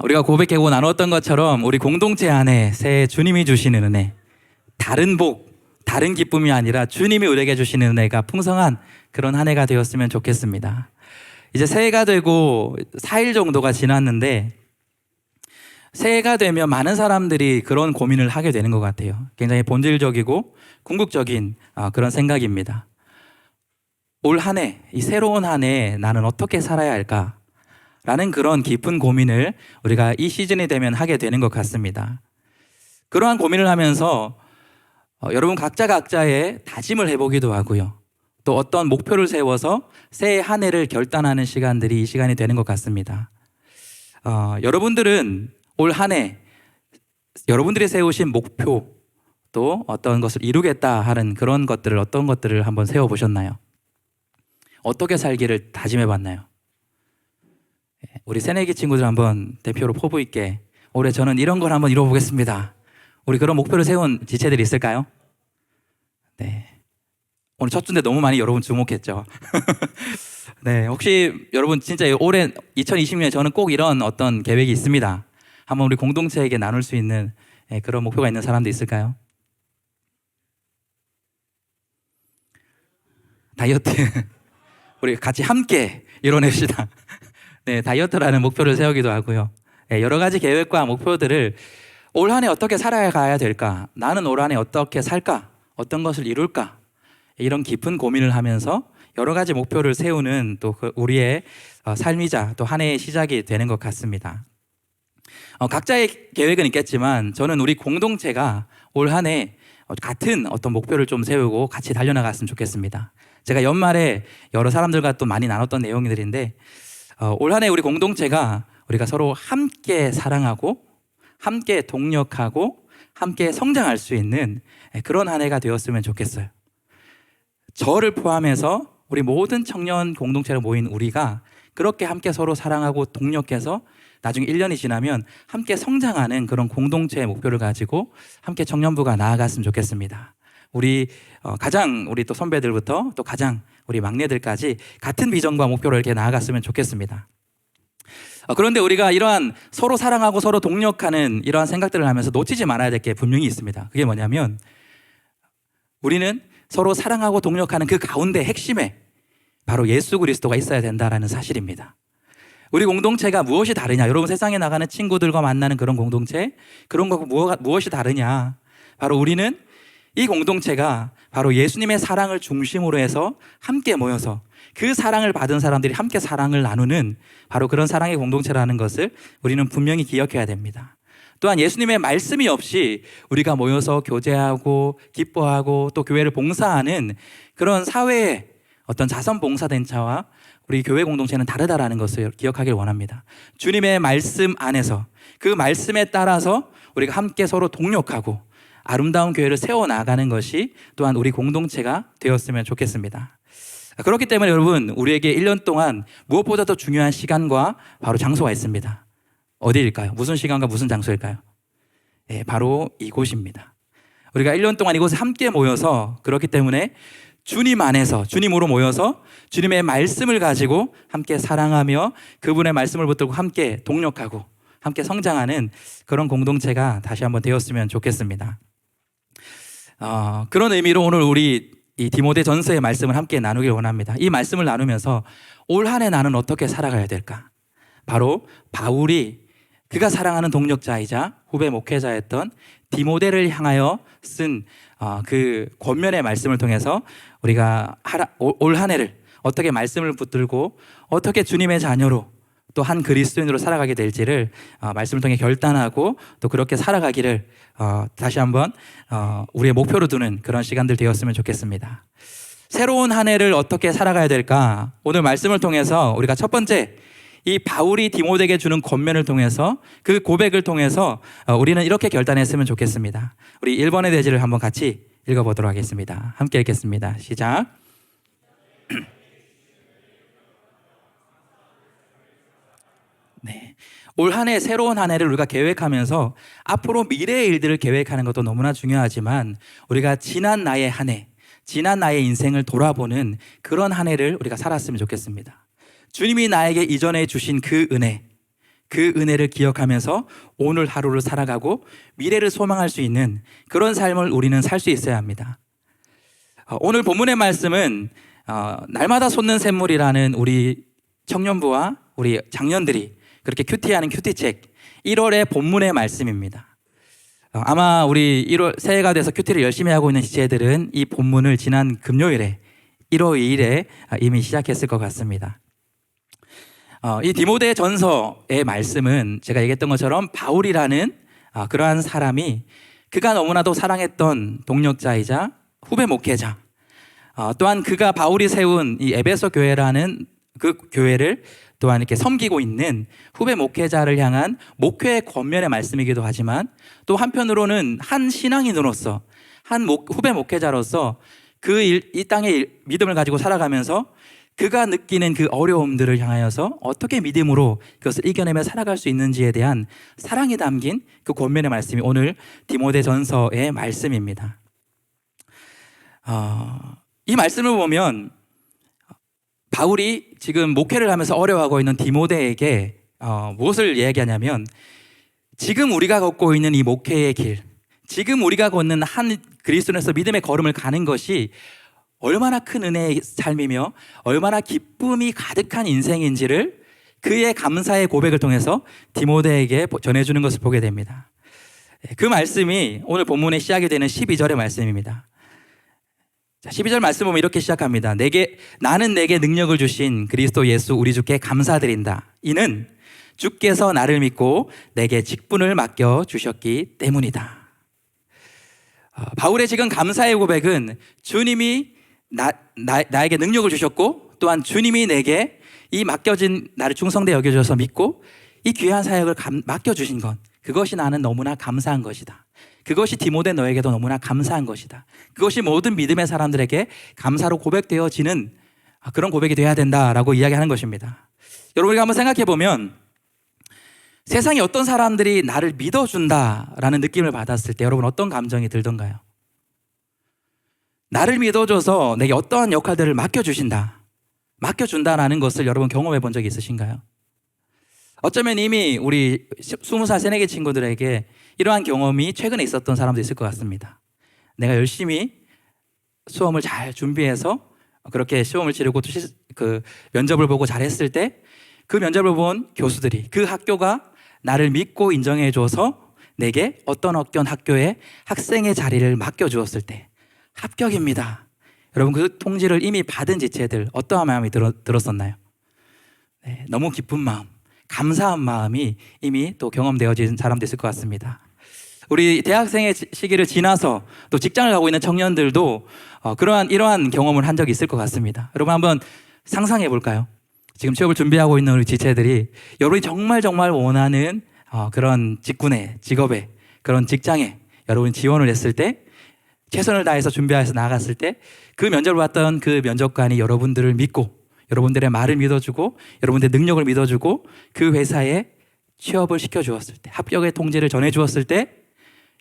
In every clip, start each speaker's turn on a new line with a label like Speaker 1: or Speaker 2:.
Speaker 1: 우리가 고백하고 나눴던 것처럼 우리 공동체 안에 새 주님이 주시는 은혜, 다른 복, 다른 기쁨이 아니라 주님이 우리에게 주시는 은혜가 풍성한 그런 한 해가 되었으면 좋겠습니다. 이제 새해가 되고 4일 정도가 지났는데, 새해가 되면 많은 사람들이 그런 고민을 하게 되는 것 같아요. 굉장히 본질적이고 궁극적인 그런 생각입니다. 올 한 해, 이 새로운 한 해 나는 어떻게 살아야 할까? 라는 그런 깊은 고민을 우리가 이 시즌이 되면 하게 되는 것 같습니다. 그러한 고민을 하면서 여러분 각자의 다짐을 해보기도 하고요. 또 어떤 목표를 세워서 새해 한 해를 결단하는 시간들이 이 시간이 되는 것 같습니다. 여러분들은 올 한 해 여러분들이 세우신 목표, 또 어떤 것을 이루겠다 하는 그런 것들을, 어떤 것들을 한번 세워보셨나요? 어떻게 살기를 다짐해봤나요? 우리 새내기 친구들 한번 대표로 포부 있게 올해 저는 이런 걸 한번 이뤄보겠습니다. 우리 그런 목표를 세운 지체들이 있을까요? 네. 오늘 첫 주인데 너무 많이 여러분 주목했죠. 네, 혹시 여러분 진짜 올해 2020년에 저는 꼭 이런 어떤 계획이 있습니다. 한번 우리 공동체에게 나눌 수 있는 그런 목표가 있는 사람도 있을까요? 다이어트. 우리 같이 함께 이뤄냅시다. 네, 다이어트라는 목표를 세우기도 하고요. 네, 여러 가지 계획과 목표들을 올 한 해 어떻게 살아가야 될까? 나는 올 한 해 어떻게 살까? 어떤 것을 이룰까? 이런 깊은 고민을 하면서 여러 가지 목표를 세우는 또 우리의 삶이자 또 한 해의 시작이 되는 것 같습니다. 각자의 계획은 있겠지만 저는 우리 공동체가 올 한 해 같은 어떤 목표를 좀 세우고 같이 달려나갔으면 좋겠습니다. 제가 연말에 여러 사람들과 또 많이 나눴던 내용들인데, 올 한 해 우리 공동체가 우리가 서로 함께 사랑하고 함께 동력하고 함께 성장할 수 있는 그런 한 해가 되었으면 좋겠어요. 저를 포함해서 우리 모든 청년 공동체로 모인 우리가 그렇게 함께 서로 사랑하고 동력해서 나중에 1년이 지나면 함께 성장하는 그런 공동체의 목표를 가지고 함께 청년부가 나아갔으면 좋겠습니다. 우리 가장 우리 또 선배들부터 또 가장 우리 막내들까지 같은 비전과 목표로 이렇게 나아갔으면 좋겠습니다. 그런데 우리가 이러한 서로 사랑하고 서로 동력하는 이러한 생각들을 하면서 놓치지 말아야 될 게 분명히 있습니다. 그게 뭐냐면 우리는 서로 사랑하고 동력하는 그 가운데 핵심에 바로 예수 그리스도가 있어야 된다라는 사실입니다. 우리 공동체가 무엇이 다르냐? 여러분 세상에 나가는 친구들과 만나는 그런 공동체, 그런 거하고 무엇이 다르냐? 바로 우리는 이 공동체가 바로 예수님의 사랑을 중심으로 해서 함께 모여서 그 사랑을 받은 사람들이 함께 사랑을 나누는 바로 그런 사랑의 공동체라는 것을 우리는 분명히 기억해야 됩니다. 또한 예수님의 말씀이 없이 우리가 모여서 교제하고 기뻐하고 또 교회를 봉사하는 그런 사회의 어떤 자선봉사단체와 우리 교회 공동체는 다르다라는 것을 기억하길 원합니다. 주님의 말씀 안에서 그 말씀에 따라서 우리가 함께 서로 동력하고 아름다운 교회를 세워나가는 것이 또한 우리 공동체가 되었으면 좋겠습니다. 그렇기 때문에 여러분, 우리에게 1년 동안 무엇보다도 중요한 시간과 바로 장소가 있습니다. 어디일까요? 무슨 시간과 무슨 장소일까요? 네, 바로 이곳입니다. 우리가 1년 동안 이곳에 함께 모여서, 그렇기 때문에 주님 안에서, 주님으로 모여서 주님의 말씀을 가지고 함께 사랑하며 그분의 말씀을 붙들고 함께 동력하고 함께 성장하는 그런 공동체가 다시 한번 되었으면 좋겠습니다. 그런 의미로 오늘 우리 이 디모데 전서의 말씀을 함께 나누길 원합니다. 이 말씀을 나누면서 올 한 해 나는 어떻게 살아가야 될까? 바로 바울이 그가 사랑하는 동력자이자 후배 목회자였던 디모데를 향하여 쓴 그 권면의 말씀을 통해서 우리가 올 한 해를 어떻게 말씀을 붙들고 어떻게 주님의 자녀로 또 한 그리스도인으로 살아가게 될지를 말씀을 통해 결단하고 또 그렇게 살아가기를 다시 한번 우리의 목표로 두는 그런 시간들 되었으면 좋겠습니다. 새로운 한 해를 어떻게 살아가야 될까? 오늘 말씀을 통해서 우리가 첫 번째, 이 바울이 디모데에게 주는 권면을 통해서 그 고백을 통해서 우리는 이렇게 결단했으면 좋겠습니다. 우리 1번의 대지를 한번 같이 읽어보도록 하겠습니다. 함께 읽겠습니다. 시작. 네. 올 한 해, 새로운 한 해를 우리가 계획하면서 앞으로 미래의 일들을 계획하는 것도 너무나 중요하지만 우리가 지난 나의 한 해, 지난 나의 인생을 돌아보는 그런 한 해를 우리가 살았으면 좋겠습니다. 주님이 나에게 이전에 주신 그 은혜, 그 은혜를 기억하면서 오늘 하루를 살아가고 미래를 소망할 수 있는 그런 삶을 우리는 살 수 있어야 합니다. 오늘 본문의 말씀은 날마다 솟는 샘물이라는 우리 청년부와 우리 장년들이 그렇게 큐티하는 큐티책 1월의 본문의 말씀입니다. 아마 우리 1월 새해가 돼서 큐티를 열심히 하고 있는 지체들은 이 본문을 지난 금요일에 1월 2일에 이미 시작했을 것 같습니다. 이 디모데 전서의 말씀은 제가 얘기했던 것처럼 바울이라는 그러한 사람이 그가 너무나도 사랑했던 동력자이자 후배 목회자, 또한 그가 바울이 세운 이 에베소 교회라는 그 교회를 또한 이렇게 섬기고 있는 후배 목회자를 향한 목회의 권면의 말씀이기도 하지만 또 한편으로는 한 신앙인으로서 한 후배 목회자로서 이 땅의 믿음을 가지고 살아가면서 그가 느끼는 그 어려움들을 향하여서 어떻게 믿음으로 그것을 이겨내며 살아갈 수 있는지에 대한 사랑이 담긴 그 권면의 말씀이 오늘 디모데 전서의 말씀입니다. 이 말씀을 보면 바울이 지금 목회를 하면서 어려워하고 있는 디모데에게 무엇을 이야기하냐면 지금 우리가 걷고 있는 이 목회의 길, 지금 우리가 걷는 한 그리스도인으로서 믿음의 걸음을 가는 것이 얼마나 큰 은혜의 삶이며 얼마나 기쁨이 가득한 인생인지를 그의 감사의 고백을 통해서 디모데에게 전해주는 것을 보게 됩니다. 그 말씀이 오늘 본문의 시작이 되는 12절의 말씀입니다. 12절 말씀 보면 이렇게 시작합니다. 나는 내게 능력을 주신 그리스도 예수 우리 주께 감사드린다. 이는 주께서 나를 믿고 내게 직분을 맡겨 주셨기 때문이다. 바울의 지금 감사의 고백은 주님이 나에게 능력을 주셨고 또한 주님이 내게 이 맡겨진 나를 충성되게 여겨줘서 믿고 이 귀한 사역을 맡겨주신 것, 그것이 나는 너무나 감사한 것이다. 그것이 디모데 너에게도 너무나 감사한 것이다. 그것이 모든 믿음의 사람들에게 감사로 고백되어지는 그런 고백이 되어야 된다라고 이야기하는 것입니다. 여러분, 우리가 한번 생각해 보면 세상에 어떤 사람들이 나를 믿어준다라는 느낌을 받았을 때 여러분 어떤 감정이 들던가요? 나를 믿어줘서 내게 어떠한 역할들을 맡겨준다라는 것을 여러분 경험해 본 적이 있으신가요? 어쩌면 이미 우리 20살 새내기 친구들에게 이러한 경험이 최근에 있었던 사람도 있을 것 같습니다. 내가 열심히 수험을 잘 준비해서 그렇게 시험을 치르고 그 면접을 보고 잘했을 때 그 면접을 본 교수들이 그 학교가 나를 믿고 인정해줘서 내게 어떤 학교에 학생의 자리를 맡겨주었을 때 합격입니다. 여러분 그 통지를 이미 받은 지체들 어떠한 마음이 들었었나요? 네, 너무 기쁜 마음, 감사한 마음이 이미 또 경험되어진 사람도 있을 것 같습니다. 우리 대학생의 시기를 지나서 또 직장을 가고 있는 청년들도 이러한 경험을 한 적이 있을 것 같습니다. 여러분 한번 상상해 볼까요? 지금 취업을 준비하고 있는 우리 지체들이 여러분이 정말 원하는 그런 직업에 그런 직장에 여러분이 지원을 했을 때 최선을 다해서 준비해서 나갔을 때 그 면접을 봤던 그 면접관이 여러분들을 믿고 여러분들의 말을 믿어주고 여러분들의 능력을 믿어주고 그 회사에 취업을 시켜주었을 때 합격의 통지를 전해주었을 때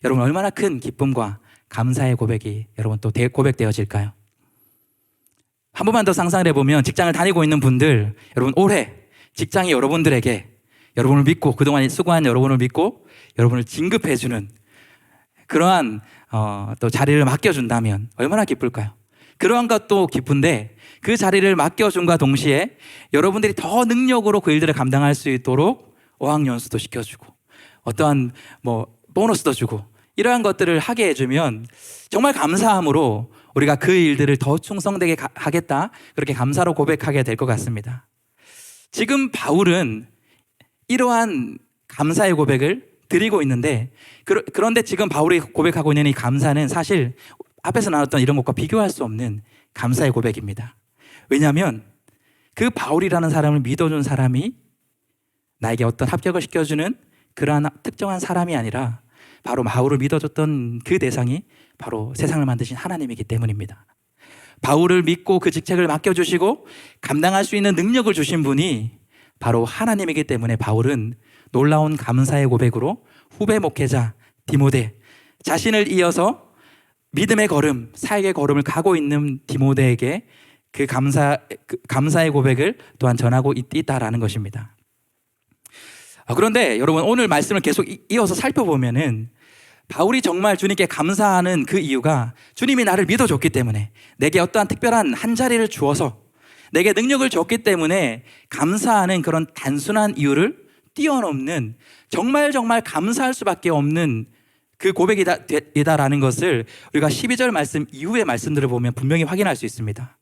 Speaker 1: 여러분 얼마나 큰 기쁨과 감사의 고백이 여러분 또 고백되어질까요? 한 번만 더 상상을 해보면 직장을 다니고 있는 분들 여러분 올해 직장이 여러분들에게 여러분을 믿고 그동안 수고한 여러분을 믿고 여러분을 진급해주는 그러한 또 자리를 맡겨준다면 얼마나 기쁠까요? 그러한 것도 기쁜데 그 자리를 맡겨준과 동시에 여러분들이 더 능력으로 그 일들을 감당할 수 있도록 어학연수도 시켜주고 어떠한 보너스도 주고 이러한 것들을 하게 해주면 정말 감사함으로 우리가 그 일들을 더 충성되게 하겠다 그렇게 감사로 고백하게 될 것 같습니다. 지금 바울은 이러한 감사의 고백을 드리고 있는데 그런데 지금 바울이 고백하고 있는 이 감사는 사실 앞에서 나눴던 이런 것과 비교할 수 없는 감사의 고백입니다. 왜냐하면 그 바울이라는 사람을 믿어준 사람이 나에게 어떤 합격을 시켜주는 그러한 특정한 사람이 아니라 바로 바울을 믿어줬던 그 대상이 바로 세상을 만드신 하나님이기 때문입니다. 바울을 믿고 그 직책을 맡겨주시고 감당할 수 있는 능력을 주신 분이 바로 하나님이기 때문에 바울은 놀라운 감사의 고백으로 후배 목회자 디모데 자신을 이어서 믿음의 걸음, 사역의 걸음을 가고 있는 디모데에게 그 감사의 고백을 또한 전하고 있다라는 것입니다. 그런데 여러분 오늘 말씀을 계속 이어서 살펴보면은 바울이 정말 주님께 감사하는 그 이유가 주님이 나를 믿어줬기 때문에, 내게 어떠한 특별한 한 자리를 주어서 내게 능력을 줬기 때문에 감사하는 그런 단순한 이유를 뛰어넘는, 정말 감사할 수밖에 없는 그 고백이다라는 것을 우리가 12절 말씀 이후의 말씀들을 보면 분명히 확인할 수 있습니다.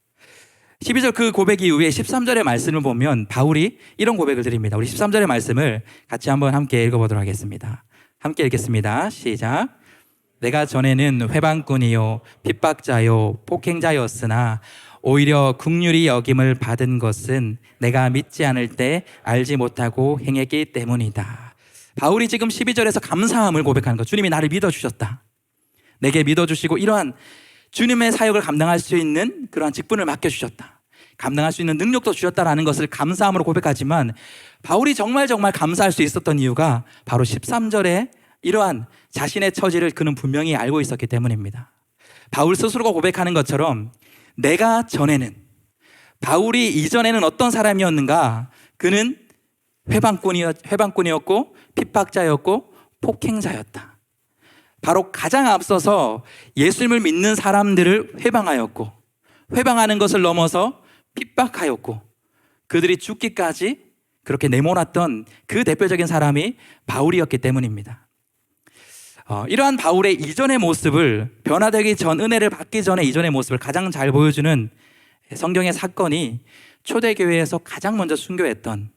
Speaker 1: 12절 그 고백 이후에 13절의 말씀을 보면 바울이 이런 고백을 드립니다. 우리 13절의 말씀을 같이 한번 함께 읽어보도록 하겠습니다. 함께 읽겠습니다. 시작. 내가 전에는 회방꾼이요 핍박자요 폭행자였으나 오히려 긍휼히 여김을 받은 것은 내가 믿지 않을 때 알지 못하고 행했기 때문이다. 바울이 지금 12절에서 감사함을 고백하는 것, 주님이 나를 믿어주셨다, 내게 믿어주시고 이러한 주님의 사역을 감당할 수 있는 그러한 직분을 맡겨주셨다, 감당할 수 있는 능력도 주셨다라는 것을 감사함으로 고백하지만, 바울이 정말 감사할 수 있었던 이유가 바로 13절에 이러한 자신의 처지를 그는 분명히 알고 있었기 때문입니다. 바울 스스로가 고백하는 것처럼 내가 전에는, 바울이 이전에는 어떤 사람이었는가? 그는 회방꾼이었고 핍박자였고 폭행자였다. 바로 가장 앞서서 예수님을 믿는 사람들을 회방하였고, 회방하는 것을 넘어서 핍박하였고, 그들이 죽기까지 그렇게 내몰았던 그 대표적인 사람이 바울이었기 때문입니다. 이러한 바울의 이전의 모습을, 변화되기 전, 은혜를 받기 전에 이전의 모습을 가장 잘 보여주는 성경의 사건이 초대교회에서 가장 먼저 순교했던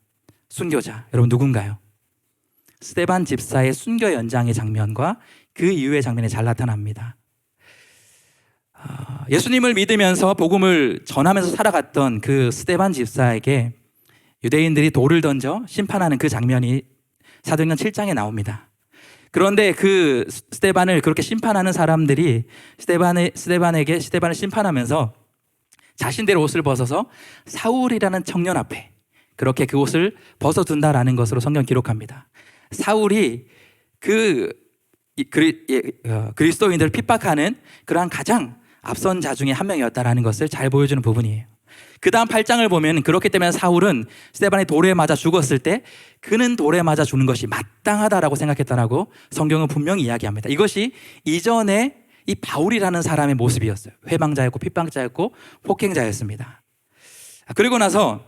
Speaker 1: 순교자, 여러분 누군가요? 스데반 집사의 순교 연장의 장면과 그 이후의 장면이 잘 나타납니다. 예수님을 믿으면서 복음을 전하면서 살아갔던 그 스데반 집사에게 유대인들이 돌을 던져 심판하는 그 장면이 사도행전 7장에 나옵니다. 그런데 그 스데반을 그렇게 심판하는 사람들이 스데반을 심판하면서 자신들의 옷을 벗어서 사울이라는 청년 앞에 그렇게 그 옷을 벗어둔다라는 것으로 성경 기록합니다. 사울이 그리스도인들을 핍박하는 그러한 가장 앞선 자 중에 한 명이었다라는 것을 잘 보여주는 부분이에요. 그 다음 8장을 보면, 그렇기 때문에 사울은 스데반이 돌에 맞아 죽었을 때 그는 돌에 맞아 죽는 것이 마땅하다라고 생각했다라고 성경은 분명히 이야기합니다. 이것이 이전에 이 바울이라는 사람의 모습이었어요. 회방자였고 핍박자였고 폭행자였습니다. 그리고 나서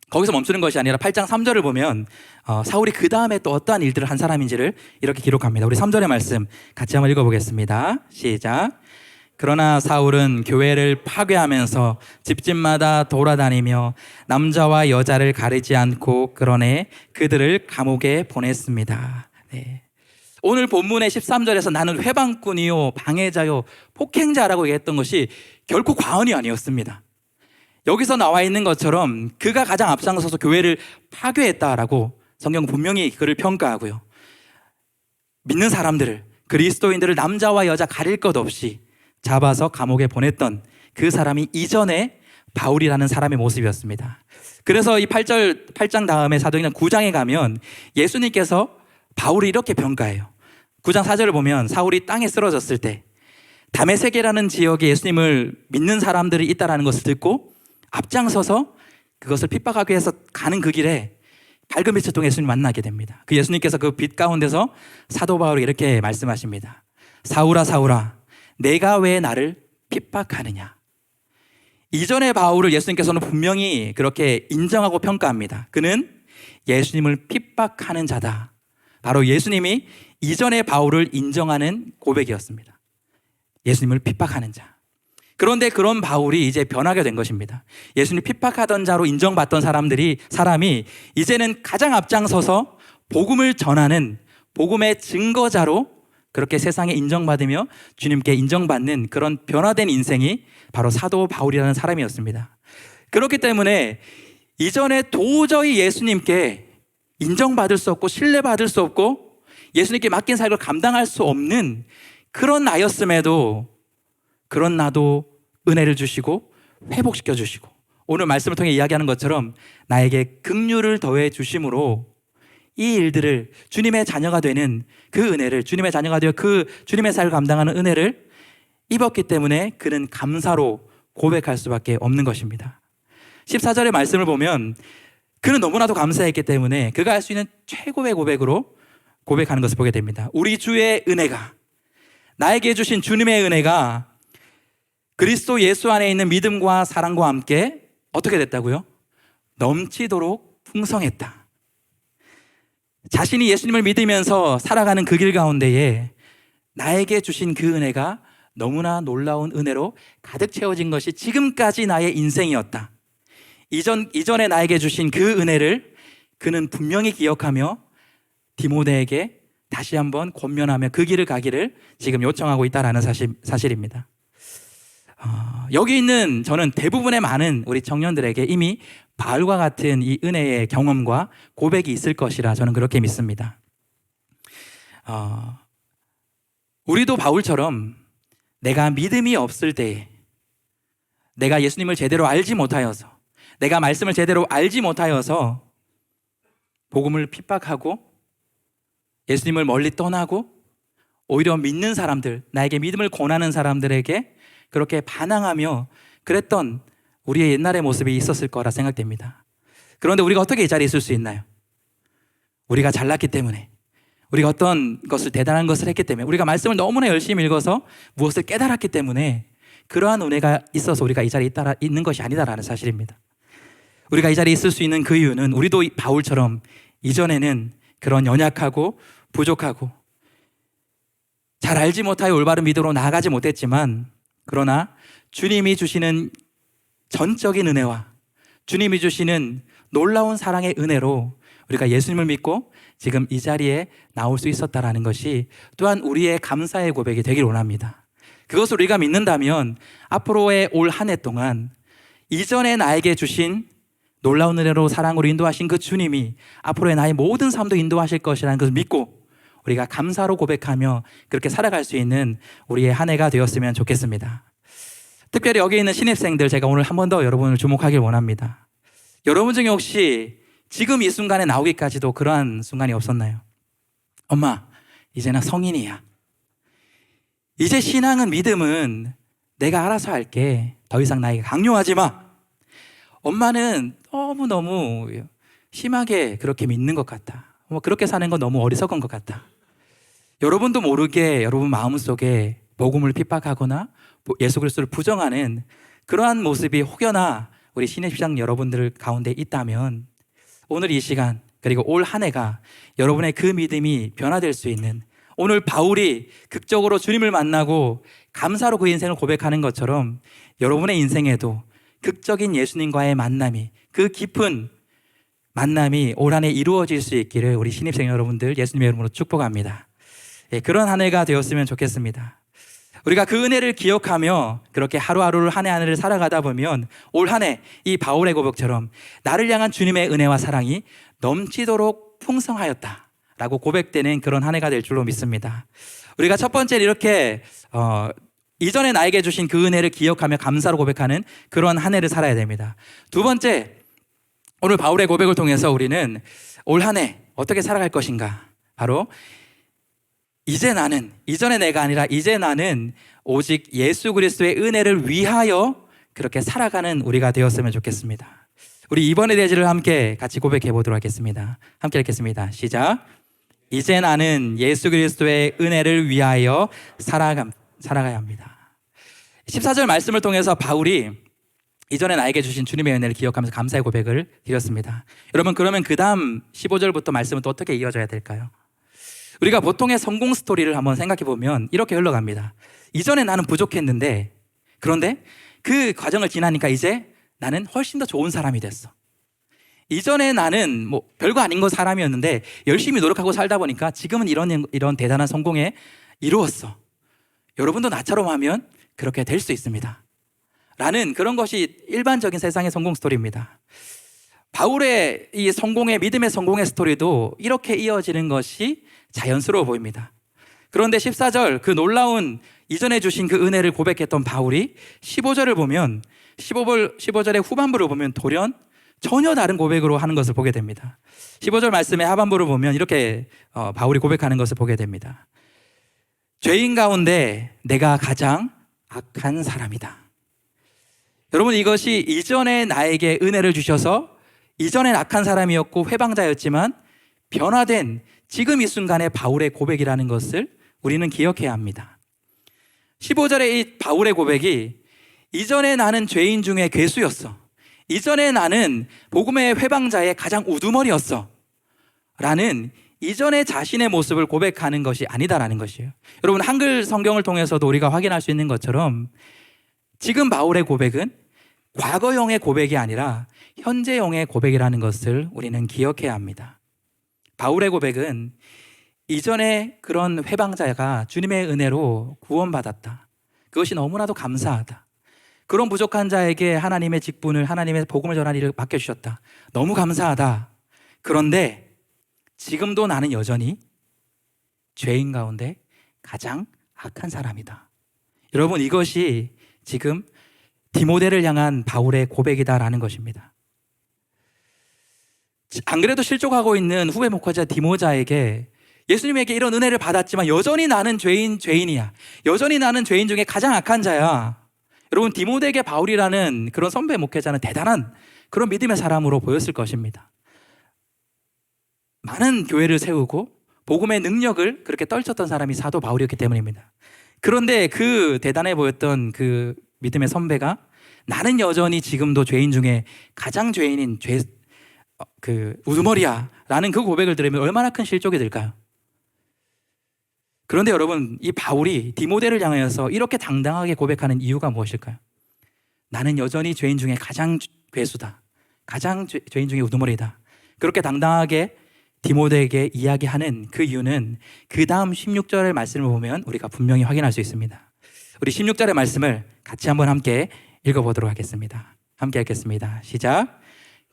Speaker 1: 거기서 멈추는 것이 아니라 8장 3절을 보면 사울이 그 다음에 또 어떠한 일들을 한 사람인지를 이렇게 기록합니다. 우리 3절의 말씀 같이 한번 읽어보겠습니다. 시작. 그러나 사울은 교회를 파괴하면서 집집마다 돌아다니며 남자와 여자를 가리지 않고 그러내 그들을 감옥에 보냈습니다. 네. 오늘 본문의 13절에서 나는 회방꾼이요 방해자요 폭행자라고 얘기했던 것이 결코 과언이 아니었습니다. 여기서 나와 있는 것처럼 그가 가장 앞장서서 교회를 파괴했다라고 성경은 분명히 그를 평가하고요, 믿는 사람들을, 그리스도인들을 남자와 여자 가릴 것 없이 잡아서 감옥에 보냈던 그 사람이 이전에 바울이라는 사람의 모습이었습니다. 그래서 이 8장 다음에 사도행전 9장에 가면 예수님께서 바울을 이렇게 평가해요. 9장 4절을 보면 사울이 땅에 쓰러졌을 때 다메섹이라는 지역에 예수님을 믿는 사람들이 있다는 것을 듣고 앞장서서 그것을 핍박하기 위해서 가는 그 길에 밝은 빛을 통해 예수님 만나게 됩니다. 그 예수님께서 그 빛 가운데서 사도 바울이 이렇게 말씀하십니다. 사울아 사울아 내가 왜 나를 핍박하느냐. 이전의 바울을 예수님께서는 분명히 그렇게 인정하고 평가합니다. 그는 예수님을 핍박하는 자다. 바로 예수님이 이전의 바울을 인정하는 고백이었습니다. 예수님을 핍박하는 자. 그런데 그런 바울이 이제 변하게 된 것입니다. 예수님 핍박하던 자로 인정받던 사람이 이제는 가장 앞장서서 복음을 전하는 복음의 증거자로 그렇게 세상에 인정받으며 주님께 인정받는 그런 변화된 인생이 바로 사도 바울이라는 사람이었습니다. 그렇기 때문에 이전에 도저히 예수님께 인정받을 수 없고 신뢰받을 수 없고 예수님께 맡긴 사역을 감당할 수 없는 그런 나였음에도 그런 나도 은혜를 주시고 회복시켜 주시고 오늘 말씀을 통해 이야기하는 것처럼 나에게 긍휼을 더해 주심으로 이 일들을 주님의 자녀가 되는 그 은혜를, 주님의 자녀가 되어 그 주님의 사역을 감당하는 은혜를 입었기 때문에 그는 감사로 고백할 수밖에 없는 것입니다. 14절의 말씀을 보면 그는 너무나도 감사했기 때문에 그가 할 수 있는 최고의 고백으로 고백하는 것을 보게 됩니다. 우리 주의 은혜가, 나에게 주신 주님의 은혜가 그리스도 예수 안에 있는 믿음과 사랑과 함께 어떻게 됐다고요? 넘치도록 풍성했다. 자신이 예수님을 믿으면서 살아가는 그 길 가운데에 나에게 주신 그 은혜가 너무나 놀라운 은혜로 가득 채워진 것이 지금까지 나의 인생이었다. 이전에 나에게 주신 그 은혜를 그는 분명히 기억하며 디모데에게 다시 한번 권면하며 그 길을 가기를 지금 요청하고 있다는 사실입니다. 여기 있는 저는 대부분의 많은 우리 청년들에게 이미 바울과 같은 이 은혜의 경험과 고백이 있을 것이라 저는 그렇게 믿습니다. 우리도 바울처럼 내가 믿음이 없을 때에, 내가 예수님을 제대로 알지 못하여서, 내가 말씀을 제대로 알지 못하여서 복음을 핍박하고 예수님을 멀리 떠나고 오히려 믿는 사람들, 나에게 믿음을 권하는 사람들에게 그렇게 반항하며 그랬던 우리의 옛날의 모습이 있었을 거라 생각됩니다. 그런데 우리가 어떻게 이 자리에 있을 수 있나요? 우리가 잘났기 때문에, 우리가 어떤 것을 대단한 것을 했기 때문에, 우리가 말씀을 너무나 열심히 읽어서 무엇을 깨달았기 때문에 그러한 은혜가 있어서 우리가 이 자리에 있는 것이 아니다라는 사실입니다. 우리가 이 자리에 있을 수 있는 그 이유는 우리도 바울처럼 이전에는 그런 연약하고 부족하고 잘 알지 못하여 올바른 믿음으로 나아가지 못했지만, 그러나 주님이 주시는 전적인 은혜와 주님이 주시는 놀라운 사랑의 은혜로 우리가 예수님을 믿고 지금 이 자리에 나올 수 있었다라는 것이 또한 우리의 감사의 고백이 되길 원합니다. 그것을 우리가 믿는다면 앞으로의 올 한 해 동안 이전에 나에게 주신 놀라운 은혜로 사랑으로 인도하신 그 주님이 앞으로의 나의 모든 삶도 인도하실 것이라는 것을 믿고 우리가 감사로 고백하며 그렇게 살아갈 수 있는 우리의 한 해가 되었으면 좋겠습니다. 특별히 여기 있는 신입생들, 제가 오늘 한 번 더 여러분을 주목하길 원합니다. 여러분 중에 혹시 지금 이 순간에 나오기까지도 그러한 순간이 없었나요? 엄마, 이제 나 성인이야. 이제 신앙은, 믿음은 내가 알아서 할게. 더 이상 나에게 강요하지 마. 엄마는 너무너무 심하게 그렇게 믿는 것 같다. 그렇게 사는 건 너무 어리석은 것 같다. 여러분도 모르게 여러분 마음속에 복음을 핍박하거나 예수 그리스도를 부정하는 그러한 모습이 혹여나 우리 신입생 여러분들 가운데 있다면 오늘 이 시간, 그리고 올 한 해가 여러분의 그 믿음이 변화될 수 있는, 오늘 바울이 극적으로 주님을 만나고 감사로 그 인생을 고백하는 것처럼 여러분의 인생에도 극적인 예수님과의 만남이, 그 깊은 만남이 올 한 해 이루어질 수 있기를 우리 신입생 여러분들 예수님의 이름으로 축복합니다. 그런 한 해가 되었으면 좋겠습니다. 우리가 그 은혜를 기억하며 그렇게 하루하루를 한 해 한 해를 살아가다 보면 올 한 해 이 바울의 고백처럼 나를 향한 주님의 은혜와 사랑이 넘치도록 풍성하였다라고 고백되는 그런 한 해가 될 줄로 믿습니다. 우리가 첫 번째 이렇게 이전에 나에게 주신 그 은혜를 기억하며 감사로 고백하는 그런 한 해를 살아야 됩니다. 두 번째, 오늘 바울의 고백을 통해서 우리는 올 한 해 어떻게 살아갈 것인가, 바로 이제 나는, 이전의 내가 아니라 이제 나는 오직 예수 그리스도의 은혜를 위하여 그렇게 살아가는 우리가 되었으면 좋겠습니다. 우리 이번의 대지를 함께 같이 고백해 보도록 하겠습니다. 함께 읽겠습니다. 시작. 이제 나는 예수 그리스도의 은혜를 위하여 살아가야 합니다. 14절 말씀을 통해서 바울이 이전에 나에게 주신 주님의 은혜를 기억하면서 감사의 고백을 드렸습니다. 여러분, 그러면 그 다음 15절부터 말씀은 또 어떻게 이어져야 될까요? 우리가 보통의 성공 스토리를 한번 생각해 보면 이렇게 흘러갑니다. 이전에 나는 부족했는데, 그런데 그 과정을 지나니까 이제 나는 훨씬 더 좋은 사람이 됐어. 이전에 나는 별거 아닌 거 사람이었는데 열심히 노력하고 살다 보니까 지금은 이런 대단한 성공에 이루었어. 여러분도 나처럼 하면 그렇게 될 수 있습니다. 라는 그런 것이 일반적인 세상의 성공 스토리입니다. 바울의 이 성공의, 믿음의 성공의 스토리도 이렇게 이어지는 것이 자연스러워 보입니다. 그런데 14절, 그 놀라운 이전에 주신 그 은혜를 고백했던 바울이 15절을 보면 15절의 후반부를 보면 돌연 전혀 다른 고백으로 하는 것을 보게 됩니다. 15절 말씀의 하반부를 보면 이렇게 바울이 고백하는 것을 보게 됩니다. 죄인 가운데 내가 가장 악한 사람이다. 여러분, 이것이 이전에 나에게 은혜를 주셔서 이전엔 악한 사람이었고 회방자였지만 변화된 지금 이 순간의 바울의 고백이라는 것을 우리는 기억해야 합니다. 15절의 이 바울의 고백이 이전에 나는 죄인 중에 괴수였어. 이전에 나는 복음의 회방자의 가장 우두머리였어. 라는 이전의 자신의 모습을 고백하는 것이 아니다라는 것이에요. 여러분, 한글 성경을 통해서도 우리가 확인할 수 있는 것처럼 지금 바울의 고백은 과거형의 고백이 아니라 현재형의 고백이라는 것을 우리는 기억해야 합니다. 바울의 고백은 이전에 그런 회방자가 주님의 은혜로 구원받았다. 그것이 너무나도 감사하다. 그런 부족한 자에게 하나님의 직분을, 하나님의 복음을 전할 일을 맡겨주셨다. 너무 감사하다. 그런데 지금도 나는 여전히 죄인 가운데 가장 악한 사람이다. 여러분, 이것이 지금 디모데를 향한 바울의 고백이다라는 것입니다. 안 그래도 실족하고 있는 후배 목회자 디모자에게 예수님에게 이런 은혜를 받았지만 여전히 나는 죄인이야. 여전히 나는 죄인 중에 가장 악한 자야. 여러분, 디모데에게 바울이라는 그런 선배 목회자는 대단한 그런 믿음의 사람으로 보였을 것입니다. 많은 교회를 세우고 복음의 능력을 그렇게 떨쳤던 사람이 사도 바울이었기 때문입니다. 그런데 그 대단해 보였던 그 믿음의 선배가 나는 여전히 지금도 죄인 중에 가장 죄인인 우두머리야 라는 그 고백을 들으면 얼마나 큰 실족이 될까요? 그런데 여러분, 이 바울이 디모데를 향하여서 이렇게 당당하게 고백하는 이유가 무엇일까요? 나는 여전히 죄인 중에 가장 괴수다. 가장 죄인 중에 우두머리다. 그렇게 당당하게 디모데에게 이야기하는 그 이유는 그 다음 16절의 말씀을 보면 우리가 분명히 확인할 수 있습니다. 우리 16절의 말씀을 같이 한번 함께 읽어보도록 하겠습니다. 함께 읽겠습니다. 시작.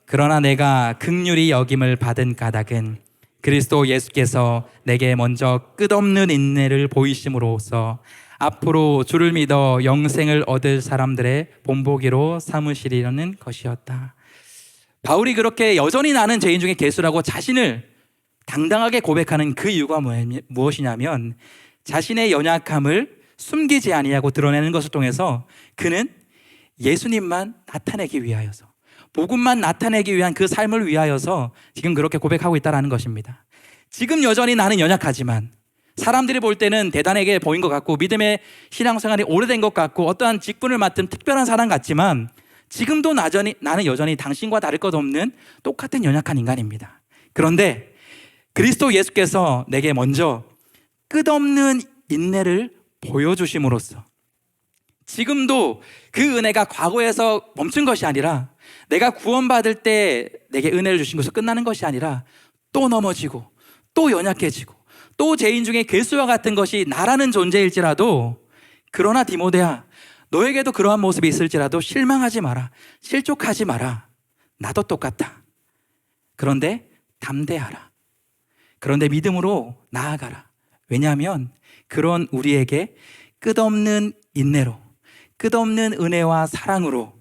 Speaker 1: 그러나 내가 긍휼히 여김을 받은 까닭은 그리스도 예수께서 내게 먼저 끝없는 인내를 보이심으로써 앞으로 주를 믿어 영생을 얻을 사람들의 본보기로 삼으시리라는 것이었다. 바울이 그렇게 여전히 나는 죄인 중에 괴수라고 자신을 당당하게 고백하는 그 이유가 무엇이냐면 자신의 연약함을 숨기지 아니하고 드러내는 것을 통해서 그는 예수님만 나타내기 위하여서, 복음만 나타내기 위한 그 삶을 위하여서 지금 그렇게 고백하고 있다는 것입니다. 지금 여전히 나는 연약하지만 사람들이 볼 때는 대단하게 보인 것 같고 믿음의 신앙생활이 오래된 것 같고 어떠한 직분을 맡은 특별한 사람 같지만 지금도 나는 여전히 당신과 다를 것 없는 똑같은 연약한 인간입니다. 그런데 그리스도 예수께서 내게 먼저 끝없는 인내를 보여주심으로써 지금도 그 은혜가 과거에서 멈춘 것이 아니라 내가 구원받을 때 내게 은혜를 주신 것으로 끝나는 것이 아니라 또 넘어지고 또 연약해지고 또 죄인 중에 괴수와 같은 것이 나라는 존재일지라도 그러나 디모데야, 너에게도 그러한 모습이 있을지라도 실망하지 마라. 실족하지 마라. 나도 똑같다. 그런데 담대하라. 그런데 믿음으로 나아가라. 왜냐하면 그런 우리에게 끝없는 인내로, 끝없는 은혜와 사랑으로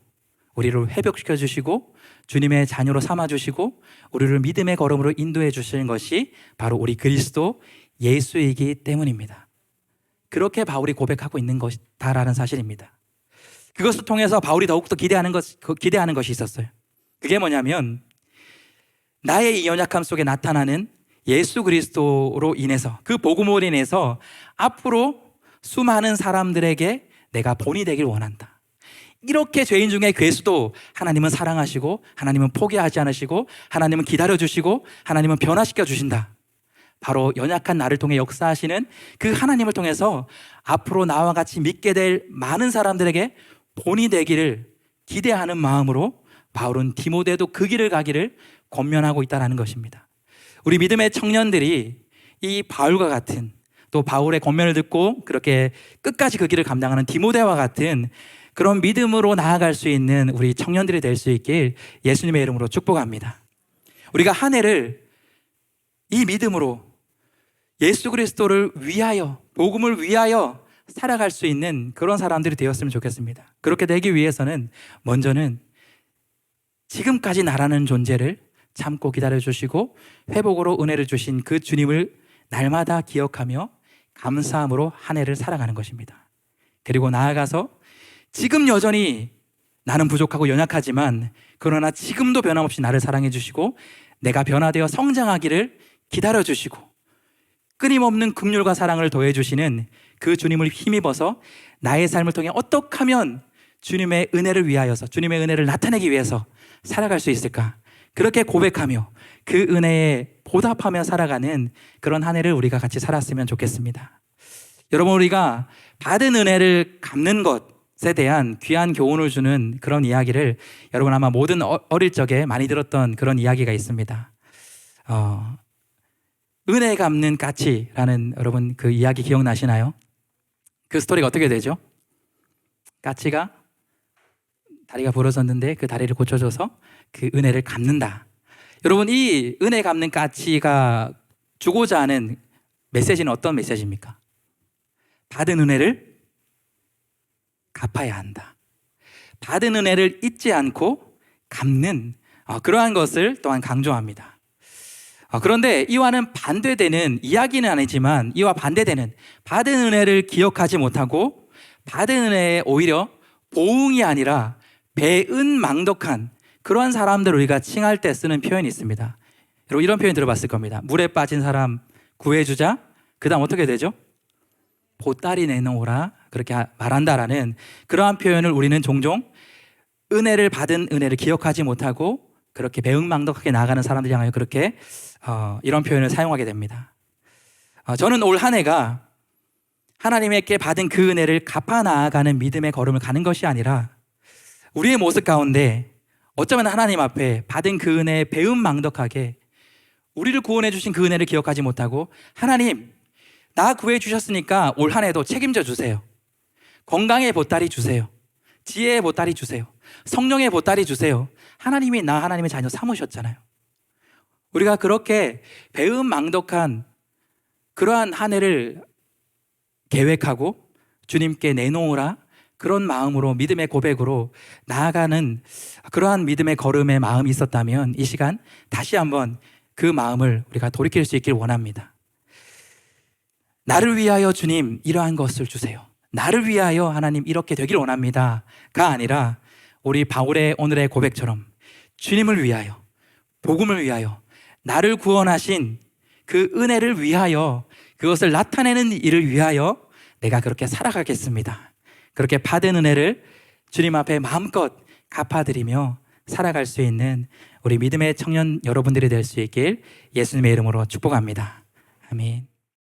Speaker 1: 우리를 회복시켜 주시고 주님의 자녀로 삼아 주시고 우리를 믿음의 걸음으로 인도해 주시는 것이 바로 우리 그리스도 예수이기 때문입니다. 그렇게 바울이 고백하고 있는 것이다라는 사실입니다. 그것을 통해서 바울이 더욱더 기대하는 것이 있었어요. 그게 뭐냐면 나의 이 연약함 속에 나타나는 예수 그리스도로 인해서, 그 복음으로 인해서 앞으로 수많은 사람들에게 내가 본이 되길 원한다. 이렇게 죄인 중에 괴수도 하나님은 사랑하시고 하나님은 포기하지 않으시고 하나님은 기다려주시고 하나님은 변화시켜 주신다. 바로 연약한 나를 통해 역사하시는 그 하나님을 통해서 앞으로 나와 같이 믿게 될 많은 사람들에게 본이 되기를 기대하는 마음으로 바울은 디모데도 그 길을 가기를 권면하고 있다는 것입니다. 우리 믿음의 청년들이 이 바울과 같은, 또 바울의 권면을 듣고 그렇게 끝까지 그 길을 감당하는 디모데와 같은 그런 믿음으로 나아갈 수 있는 우리 청년들이 될 수 있길 예수님의 이름으로 축복합니다. 우리가 한 해를 이 믿음으로 예수 그리스도를 위하여, 복음을 위하여 살아갈 수 있는 그런 사람들이 되었으면 좋겠습니다. 그렇게 되기 위해서는 먼저는 지금까지 나라는 존재를 참고 기다려주시고 회복으로 은혜를 주신 그 주님을 날마다 기억하며 감사함으로 한 해를 살아가는 것입니다. 그리고 나아가서 지금 여전히 나는 부족하고 연약하지만 그러나 지금도 변함없이 나를 사랑해 주시고 내가 변화되어 성장하기를 기다려 주시고 끊임없는 긍휼과 사랑을 더해 주시는 그 주님을 힘입어서 나의 삶을 통해 어떻게 하면 주님의 은혜를 위하여서 주님의 은혜를 나타내기 위해서 살아갈 수 있을까? 그렇게 고백하며 그 은혜에 보답하며 살아가는 그런 한 해를 우리가 같이 살았으면 좋겠습니다. 여러분, 우리가 받은 은혜를 갚는 것에 대한 귀한 교훈을 주는 그런 이야기를 여러분 아마 모든 어릴 적에 많이 들었던 그런 이야기가 있습니다. 은혜 갚는 까치라는 여러분 그 이야기 기억나시나요? 그 스토리가 어떻게 되죠? 까치가 다리가 부러졌는데 그 다리를 고쳐줘서 그 은혜를 갚는다. 여러분, 이 은혜 갚는 까치가 주고자 하는 메시지는 어떤 메시지입니까? 받은 은혜를 갚아야 한다. 받은 은혜를 잊지 않고 갚는 그러한 것을 또한 강조합니다. 그런데 이와는 반대되는 이야기는 아니지만 이와 반대되는 받은 은혜를 기억하지 못하고 받은 은혜에 오히려 보응이 아니라 배은망덕한 그러한 사람들을 우리가 칭할 때 쓰는 표현이 있습니다. 여러분, 이런 표현 들어봤을 겁니다. 물에 빠진 사람 구해주자. 그 다음 어떻게 되죠? 보따리 내놓으라. 그렇게 말한다라는 그러한 표현을 우리는 종종 은혜를 받은 은혜를 기억하지 못하고 그렇게 배은망덕하게 나아가는 사람들 향하여 그렇게 이런 표현을 사용하게 됩니다. 저는 올 한 해가 하나님께 받은 그 은혜를 갚아 나아가는 믿음의 걸음을 가는 것이 아니라 우리의 모습 가운데 어쩌면 하나님 앞에 받은 그 은혜에 배은망덕하게 우리를 구원해 주신 그 은혜를 기억하지 못하고 하나님, 나 구해 주셨으니까 올 한 해도 책임져 주세요. 건강의 보따리 주세요. 지혜의 보따리 주세요. 성령의 보따리 주세요. 하나님이 나 하나님의 자녀 삼으셨잖아요. 우리가 그렇게 배은망덕한 그러한 한 해를 계획하고 주님께 내놓으라 그런 마음으로 믿음의 고백으로 나아가는 그러한 믿음의 걸음의 마음이 있었다면 이 시간 다시 한번 그 마음을 우리가 돌이킬 수 있길 원합니다. 나를 위하여 주님 이러한 것을 주세요. 나를 위하여 하나님 이렇게 되길 원합니다가 아니라 우리 바울의 오늘의 고백처럼 주님을 위하여, 복음을 위하여, 나를 구원하신 그 은혜를 위하여, 그것을 나타내는 일을 위하여 내가 그렇게 살아가겠습니다. 그렇게 받은 은혜를 주님 앞에 마음껏 갚아드리며 살아갈 수 있는 우리 믿음의 청년 여러분들이 될 수 있길 예수님의 이름으로 축복합니다. 아멘.